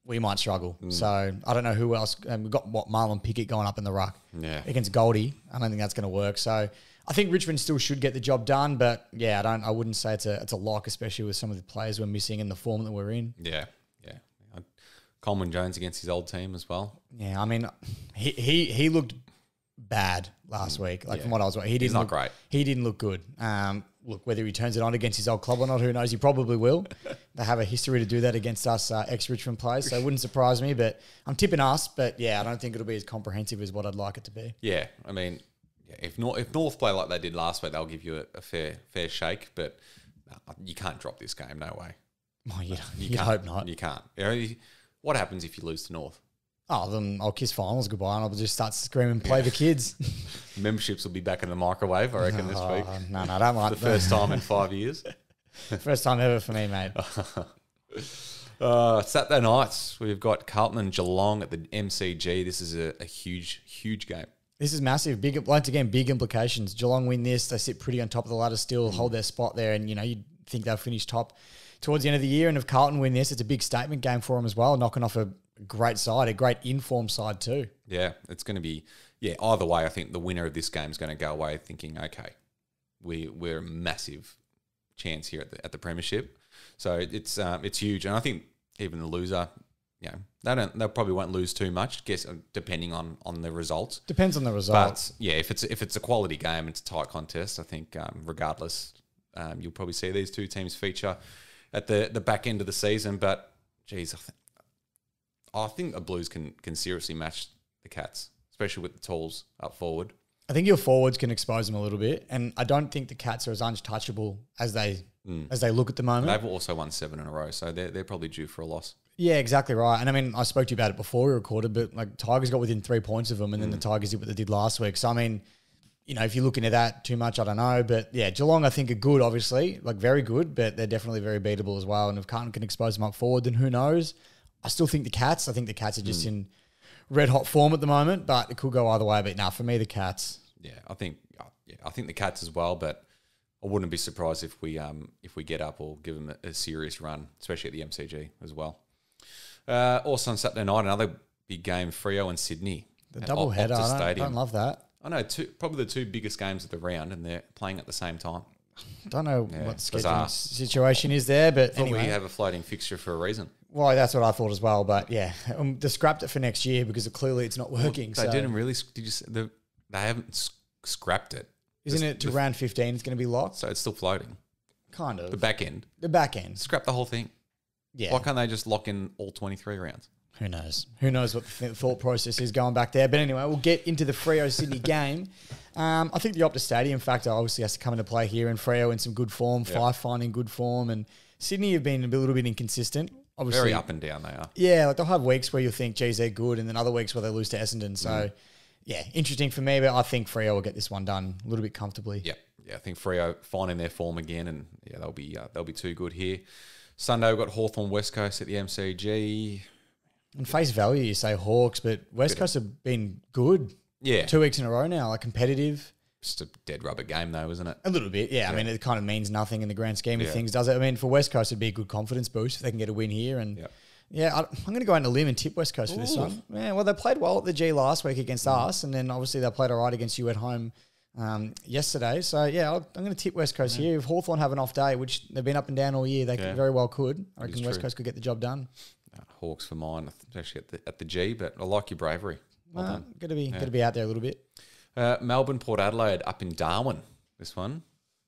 Speaker 2: we might struggle. So I don't know who else. We've got Marlon Pickett going up in the ruck against Goldie. I don't think that's going to work. So I think Richmond still should get the job done, but yeah, I wouldn't say it's a lock, especially with some of the players we're missing in the form that we're in.
Speaker 1: Yeah. Coleman Jones against his old team as well.
Speaker 2: Yeah, I mean, he looked bad last week. From what I was watching, he's not
Speaker 1: great.
Speaker 2: He didn't look good. Look, whether he turns it on against his old club or not, who knows? He probably will. They have a history to do that against us ex-Richmond players, so it wouldn't surprise me. But I'm tipping us. But yeah, I don't think it'll be as comprehensive as what I'd like it to be.
Speaker 1: Yeah, I mean, if North play like they did last week, they'll give you a fair shake. But you can't drop this game. No way.
Speaker 2: Oh, you hope not.
Speaker 1: You can't. What happens if you lose to North?
Speaker 2: Oh, then I'll kiss finals goodbye and I'll just start screaming, play the kids.
Speaker 1: Memberships will be back in the microwave, I reckon, this week.
Speaker 2: No, I don't like
Speaker 1: the first time in 5 years.
Speaker 2: First time ever for me, mate.
Speaker 1: Saturday nights, we've got Carlton and Geelong at the MCG. This is a huge, huge game.
Speaker 2: This is massive. Once again, big implications. Geelong win this. They sit pretty on top of the ladder still, hold their spot there, and you'd think they'll finish top towards the end of the year. And if Carlton win this, it's a big statement game for them as well, knocking off a great side, a great informed side too. Yeah,
Speaker 1: it's going to be, either way, I think the winner of this game is going to go away thinking, okay, we're a massive chance here at the premiership. So it's huge. And I think even the loser, they probably won't lose too much, depending on the results.
Speaker 2: Depends on the results.
Speaker 1: But if it's a quality game, it's a tight contest, I think regardless, you'll probably see these two teams feature at the back end of the season. But geez, I think the Blues can seriously match the Cats, especially with the tools up forward.
Speaker 2: I think your forwards can expose them a little bit, and I don't think the Cats are as untouchable as they look at the moment.
Speaker 1: They've also won 7 in a row, so they're probably due for a loss.
Speaker 2: Yeah, exactly right. And I mean, I spoke to you about it before we recorded, but like Tigers got within 3 points of them, and then the Tigers did what they did last week. So I mean, if you look into that too much, I don't know. But yeah, Geelong I think are good, obviously, like very good, but they're definitely very beatable as well. And if Carlton can expose them up forward, then who knows? I still think the Cats. I think the Cats are just in red hot form at the moment, but it could go either way. But for me, the Cats.
Speaker 1: Yeah, I think the Cats as well. But I wouldn't be surprised if we get up or give them a serious run, especially at the MCG as well. Also on Saturday night, another big game: Freo and Sydney.
Speaker 2: The double header. I don't love that.
Speaker 1: I know, probably the two biggest games of the round, and they're playing at the same time.
Speaker 2: Don't know what the scheduling situation is there, but anyway.
Speaker 1: We have a floating fixture for a reason.
Speaker 2: Well, that's what I thought as well, but yeah, they scrapped it for next year because clearly it's not working.
Speaker 1: Well, they didn't really. Did you say they haven't scrapped it?
Speaker 2: Isn't it to round 15? It's going to be locked,
Speaker 1: so it's still floating.
Speaker 2: Kind of
Speaker 1: the back end. Scrap the whole thing.
Speaker 2: Yeah.
Speaker 1: Why can't they just lock in all 23 rounds?
Speaker 2: Who knows? Who knows what the thought process is going back there? But anyway, we'll get into the Freo Sydney game. I think the Optus Stadium factor obviously has to come into play here, and Freo in some good form, Fife finding good form, and Sydney have been a little bit inconsistent. Obviously,
Speaker 1: very up and down they are.
Speaker 2: Yeah, like they'll have weeks where you'll think, geez, they're good, and then other weeks where they lose to Essendon. So, yeah, interesting for me, but I think Freo will get this one done a little bit comfortably.
Speaker 1: Yeah, I think Freo finding their form again, and they'll be too good here. Sunday we've got Hawthorn West Coast at the MCG.
Speaker 2: On face value, you say Hawks, but West Coast have been good.
Speaker 1: Yeah.
Speaker 2: 2 weeks in a row now, like competitive.
Speaker 1: Just a dead rubber game though, isn't it?
Speaker 2: A little bit, yeah. I mean, it kind of means nothing in the grand scheme of things, does it? I mean, for West Coast, it'd be a good confidence boost if they can get a win here. And I'm going to go out on a limb and tip West Coast for this one. Yeah, well, they played well at the G last week against us, and then obviously they played all right against you at home yesterday. So, yeah, I'm going to tip West Coast here. If Hawthorn have an off day, which they've been up and down all year, they very well could. I reckon West Coast could get the job done.
Speaker 1: Hawks for mine, especially at the G, but I like your bravery. Well done.
Speaker 2: Got to be out there a little bit.
Speaker 1: Melbourne, Port Adelaide up in Darwin. This one.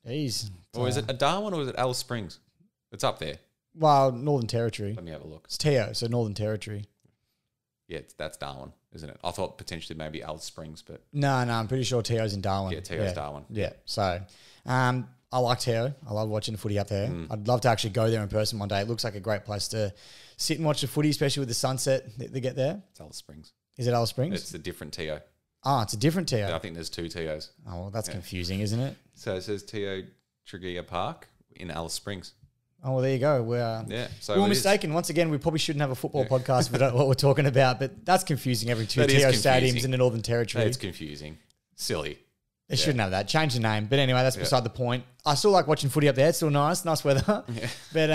Speaker 2: Jeez.
Speaker 1: Or is it a Darwin or is it Alice Springs? It's up there.
Speaker 2: Well, Northern Territory.
Speaker 1: Let me have a look.
Speaker 2: It's Teo, so Northern Territory.
Speaker 1: Yeah, that's Darwin, isn't it? I thought potentially maybe Alice Springs, but...
Speaker 2: No, I'm pretty sure Teo's in Darwin.
Speaker 1: Yeah, Teo's Darwin.
Speaker 2: Yeah, so I like Teo. I love watching the footy up there. I'd love to actually go there in person one day. It looks like a great place to sit and watch the footy, especially with the sunset that they get there.
Speaker 1: It's Alice Springs.
Speaker 2: Is it Alice Springs?
Speaker 1: It's a different Teo.
Speaker 2: Oh, it's a different Teo.
Speaker 1: Yeah, I think there's 2 Teos.
Speaker 2: Oh, well, that's confusing, isn't it?
Speaker 1: So it says Teo Tregear Park in Alice Springs.
Speaker 2: Oh, well, there you go. We're mistaken. Once again, we probably shouldn't have a football podcast if we don't know what we're talking about, but that's confusing. Every 2 Teo stadiums in the Northern Territory.
Speaker 1: It's confusing. Silly.
Speaker 2: They shouldn't have that. Change the name. But anyway, that's beside the point. I still like watching footy up there. It's still nice weather. Yeah. But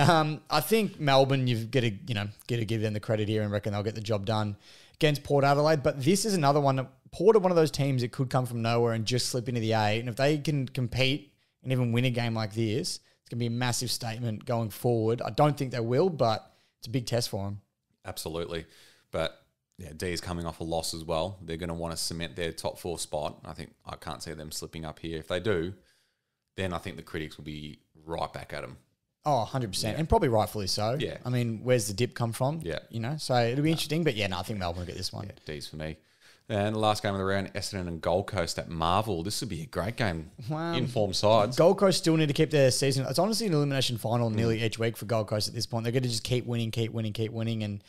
Speaker 2: I think Melbourne, you've got to give them the credit here and reckon they'll get the job done against Port Adelaide. But this is another one. Port are one of those teams that could come from nowhere and just slip into the A. And if they can compete and even win a game like this, it's going to be a massive statement going forward. I don't think they will, but it's a big test for them.
Speaker 1: Absolutely. But yeah, D is coming off a loss as well. They're going to want to cement their top 4 spot. I can't see them slipping up here. If they do, then I think the critics will be right back at them.
Speaker 2: Oh, 100%. Yeah. And probably rightfully so.
Speaker 1: Yeah.
Speaker 2: I mean, where's the dip come from?
Speaker 1: Yeah.
Speaker 2: So it'll be interesting. But I think Melbourne will get this one.
Speaker 1: Yeah, D's for me. And the last game of the round, Essendon and Gold Coast at Marvel. This would be a great game. Informed sides.
Speaker 2: Gold Coast still need to keep their season. It's honestly an elimination final nearly each week for Gold Coast at this point. They're going to just keep winning. And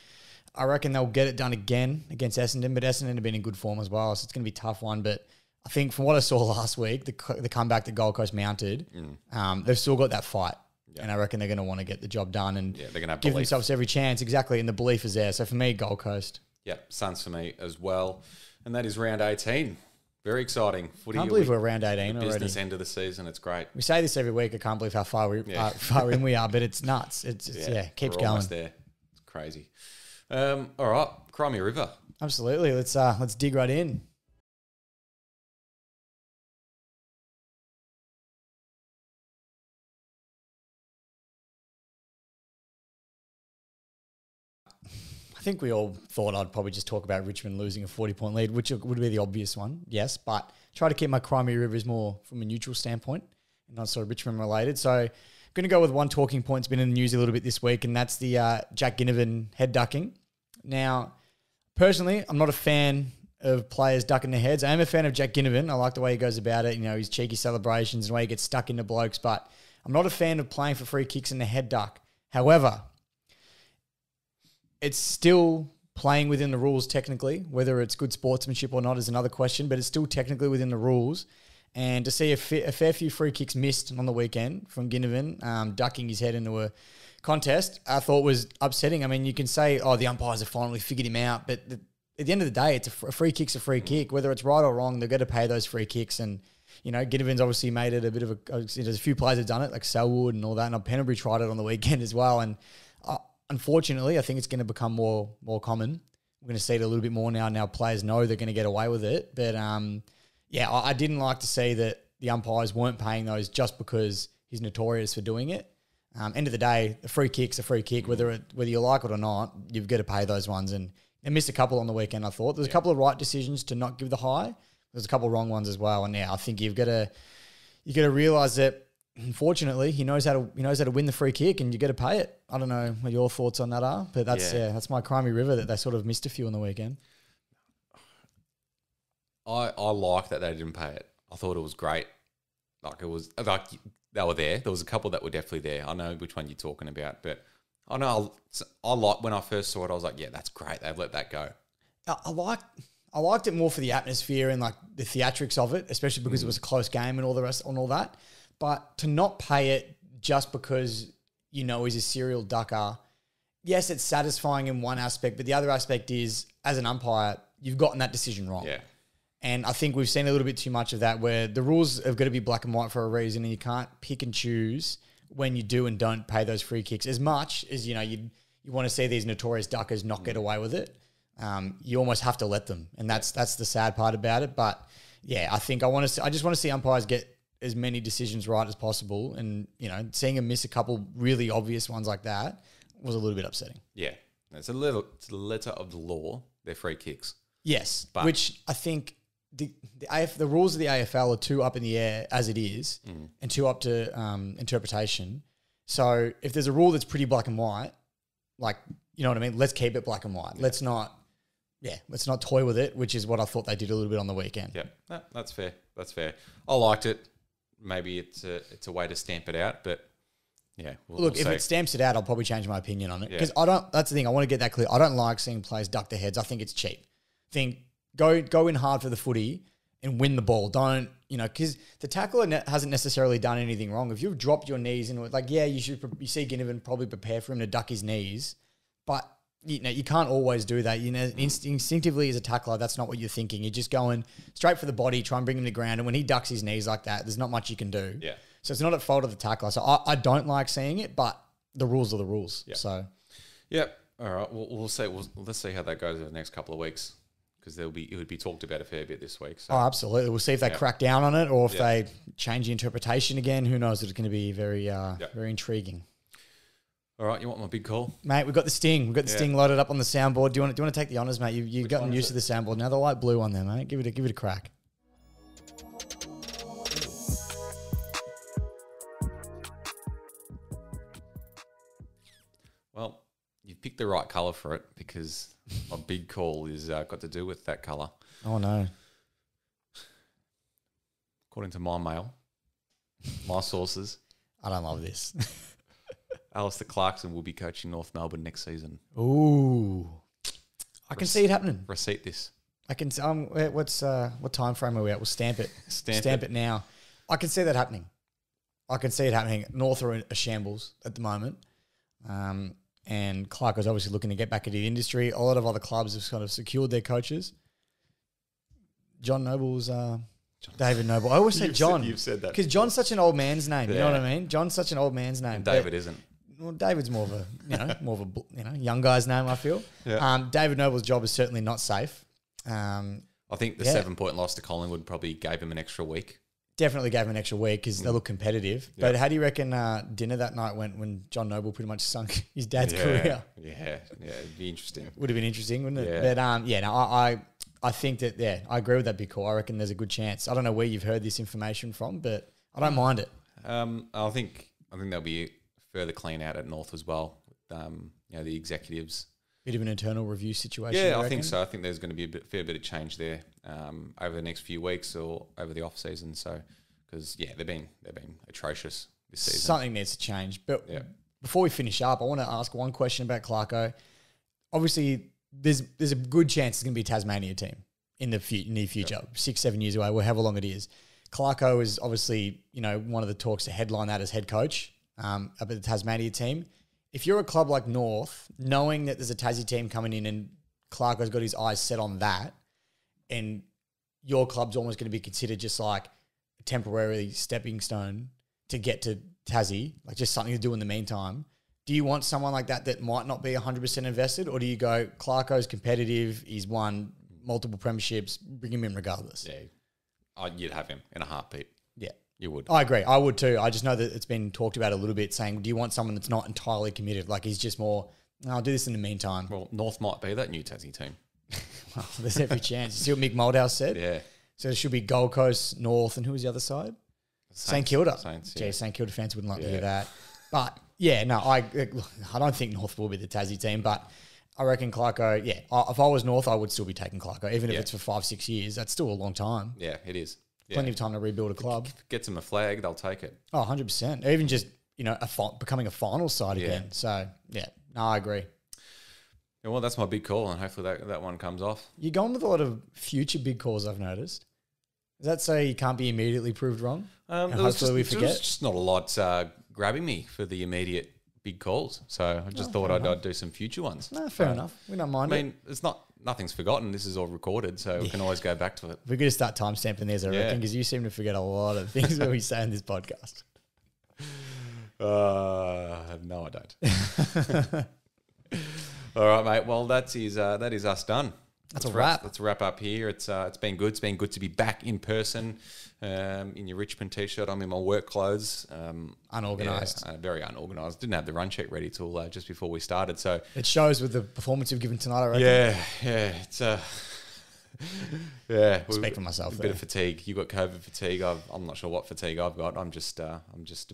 Speaker 2: I reckon they'll get it done again against Essendon. But Essendon have been in good form as well. So it's going to be a tough one. But I think from what I saw last week, the comeback that Gold Coast mounted, they've still got that fight. Yeah. And I reckon they're going to want to get the job done and
Speaker 1: they're going to
Speaker 2: give themselves every chance. Exactly. And the belief is there. So for me, Gold Coast.
Speaker 1: Yeah, Suns for me as well. And that is round 18. Very exciting.
Speaker 2: I can't believe we're around 18 already.
Speaker 1: Business end of the season. It's great.
Speaker 2: We say this every week. I can't believe how far in we are, but it's nuts. It's keeps going.
Speaker 1: Almost there. It's crazy. All right, Crimea River.
Speaker 2: Absolutely. Let's dig right in. I think we all thought I'd probably just talk about Richmond losing a 40-point lead, which would be the obvious one, yes, but try to keep my Crimea Rivers more from a neutral standpoint and not sort of Richmond related. So I'm going to go with one talking point that's been in the news a little bit this week, and that's the Jack Ginnivan head ducking. Now, personally, I'm not a fan of players ducking their heads. I am a fan of Jack Ginnivan. I like the way he goes about it, his cheeky celebrations and the way he gets stuck into blokes, but I'm not a fan of playing for free kicks in the head duck. However, it's still playing within the rules technically. Whether it's good sportsmanship or not is another question, but it's still technically within the rules. And to see a fair few free kicks missed on the weekend from Ginnivan, ducking his head into a contest, I thought was upsetting. I mean, you can say, the umpires have finally figured him out, but at the end of the day, it's a free kick's a free kick. Whether it's right or wrong, they're going to pay those free kicks. And, Ginnivan's obviously made it a bit of there's a few players have done it, like Selwood and all that, and Penberry tried it on the weekend as well. And unfortunately, I think it's going to become more common. We're going to see it a little bit more now. Now players know they're going to get away with it. But, I didn't like to see that the umpires weren't paying those just because he's notorious for doing it. End of the day, a free kick's a free kick. Whether you like it or not, you've got to pay those ones. And they missed a couple on the weekend, I thought. There's a couple of right decisions to not give the high. There's a couple of wrong ones as well. And I think you've got to realise that, unfortunately, he knows how to win the free kick, and you got to pay it. I don't know what your thoughts on that are, but that's my Crimea River that they sort of missed a few on the weekend.
Speaker 1: I like that they didn't pay it. I thought it was great. They were there. There was a couple that were definitely there. I know which one you're talking about, but I know I like when I first saw it. I was like, yeah, that's great. They've let that go.
Speaker 2: I liked it more for the atmosphere and like the theatrics of it, especially because it was a close game and all the rest and all that. But to not pay it just because, he's a serial ducker, yes, it's satisfying in one aspect, but the other aspect is, as an umpire, you've gotten that decision wrong.
Speaker 1: Yeah.
Speaker 2: And I think we've seen a little bit too much of that where the rules have got to be black and white for a reason, and you can't pick and choose when you do and don't pay those free kicks as much as, you want to see these notorious duckers not get away with it. You almost have to let them. And that's the sad part about it. But yeah, I think I just want to see umpires get as many decisions right as possible, and seeing him miss a couple really obvious ones like that was a little bit upsetting.
Speaker 1: Yeah, it's the letter of the law. They're free kicks.
Speaker 2: Yes, which I think the rules of the AFL are too up in the air as it is, and too up to interpretation. So if there's a rule that's pretty black and white, like, you know what I mean? Let's keep it black and white. Yeah. Let's not toy with it, which is what I thought they did a little bit on the weekend.
Speaker 1: Yeah, that's fair. That's fair. I liked it. Maybe it's a way to stamp it out, but yeah.
Speaker 2: Look, if it stamps it out, I'll probably change my opinion on it because that's the thing. I want to get that clear. I don't like seeing players duck their heads. I think it's cheap. Go in hard for the footy and win the ball. Don't, because the tackler hasn't necessarily done anything wrong. If you've dropped your knees and you see Ginnivan probably prepare for him to duck his knees, but you can't always do that. Instinctively as a tackler, that's not what you're thinking. You're just going straight for the body, try and bring him to ground. And when he ducks his knees like that, there's not much you can do.
Speaker 1: Yeah.
Speaker 2: So it's not at fault of the tackler. So I don't like seeing it, but the rules are the rules. Yeah. So.
Speaker 1: Yep. All right. We'll see. Let's see how that goes over the next couple of weeks because it would be talked about a fair bit this week. So.
Speaker 2: Oh, absolutely. We'll see if they crack down on it or if they change the interpretation again. Who knows? It's going to be very, very intriguing. All
Speaker 1: right, you want my big call?
Speaker 2: Mate, we've got the Sting. We've got the Sting loaded up on the soundboard. Do you want to take the honours, mate? You've gotten used to the soundboard. Now the light blue one there, mate. Give it a crack.
Speaker 1: Well, you've picked the right colour for it because my big call is got to do with that colour.
Speaker 2: Oh, no.
Speaker 1: According to my mail, my sources.
Speaker 2: I don't love this.
Speaker 1: Alistair Clarkson will be coaching North Melbourne next season.
Speaker 2: Ooh. I can see it happening.
Speaker 1: Receipt this.
Speaker 2: I can. What time frame are we at? We'll stamp it. Stamp it now. I can see that happening. North are a shambles at the moment. And Clark was obviously looking to get back into the industry. A lot of other clubs have kind of secured their coaches. John Noble's... David Noble. I always say John.
Speaker 1: You've said that.
Speaker 2: Because John's such an old man's name. You know what I mean? John's such an old man's name.
Speaker 1: And David isn't.
Speaker 2: Well, David's more of a young guy's name, I feel.
Speaker 1: Yeah.
Speaker 2: David Noble's job is certainly not safe.
Speaker 1: I think the 7-point loss to Collingwood probably gave him an extra week.
Speaker 2: Definitely gave him an extra week because they look competitive. Yeah. But how do you reckon dinner that night went when John Noble pretty much sunk his dad's career?
Speaker 1: Yeah, it'd be interesting.
Speaker 2: Would have been interesting, wouldn't it? But I think that, I agree with that big call. I reckon there's a good chance. I don't know where you've heard this information from, but I don't mind it.
Speaker 1: I think there'll be further clean out at North as well. The executives.
Speaker 2: Bit of an internal review situation.
Speaker 1: Yeah, I think so. I think there's going to be a fair bit of change there over the next few weeks or over the off season. So, because they've been atrocious this season.
Speaker 2: Something needs to change. But before we finish up, I want to ask one question about Clarko. Obviously, there's a good chance it's going to be a Tasmania team in the near future, 6-7 years away, however long it is. Clarko is obviously one of the talks to headline that as head coach about the Tasmania team. If you're a club like North, knowing that there's a Tassie team coming in and Clarko's got his eyes set on that, and your club's almost going to be considered just like a temporary stepping stone to get to Tassie, like just something to do in the meantime, do you want someone like that might not be 100% invested, or do you go, Clarko's competitive, he's won multiple premierships, bring him in regardless?
Speaker 1: Yeah, you'd have him in a heartbeat.
Speaker 2: Yeah.
Speaker 1: You would.
Speaker 2: I agree. I would too. I just know that it's been talked about a little bit, saying, do you want someone that's not entirely committed? Like he's just more, I'll do this in the meantime.
Speaker 1: Well, North might be that new Tassie team.
Speaker 2: Well, there's every chance. You see what Mick Moldhouse said?
Speaker 1: Yeah.
Speaker 2: So it should be Gold Coast, North, and who was the other side? St Kilda.
Speaker 1: Saints,
Speaker 2: Gee, St Kilda fans wouldn't like to hear that. But I don't think North will be the Tassie team, but I reckon Clarko, if I was North, I would still be taking Clarko. Even if it's for 5-6 years, that's still a long time.
Speaker 1: Yeah, it is.
Speaker 2: Plenty of time to rebuild a club.
Speaker 1: Gets them a flag, they'll take it.
Speaker 2: Oh, 100%. Or even just, becoming a final side again. So, I agree.
Speaker 1: Yeah, well, that's my big call, and hopefully that one comes off.
Speaker 2: You're going with a lot of future big calls, I've noticed. Does that say you can't be immediately proved wrong? Hopefully we forget.
Speaker 1: There's just not a lot grabbing me for the immediate big calls. So I just thought I'd do some future ones.
Speaker 2: No, fair enough. We don't mind it.
Speaker 1: It's nothing's forgotten. This is all recorded, so we can always go back to it.
Speaker 2: We're going to start timestamping these, I reckon, because you seem to forget a lot of things that we say in this podcast.
Speaker 1: No, I don't. All right, mate. Well, that is us done.
Speaker 2: That's a wrap.
Speaker 1: Let's wrap up here. It's been good. It's been good to be back in person in your Richmond t-shirt. I'm in my work clothes.
Speaker 2: Unorganised.
Speaker 1: Very unorganised. Didn't have the run check ready till just before we started. So
Speaker 2: it shows with the performance you've given tonight, I reckon.
Speaker 1: Yeah. Yeah,
Speaker 2: Speak for myself.
Speaker 1: A bit of fatigue. You got COVID fatigue. I'm not sure what fatigue I've got. I'm just a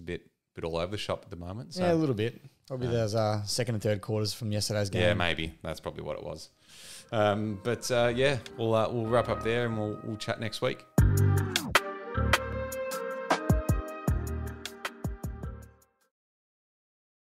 Speaker 1: bit all over the shop at the moment. So.
Speaker 2: Yeah, a little bit. Probably those second and third quarters from yesterday's game.
Speaker 1: Yeah, maybe that's probably what it was. But we'll wrap up there and we'll chat next week.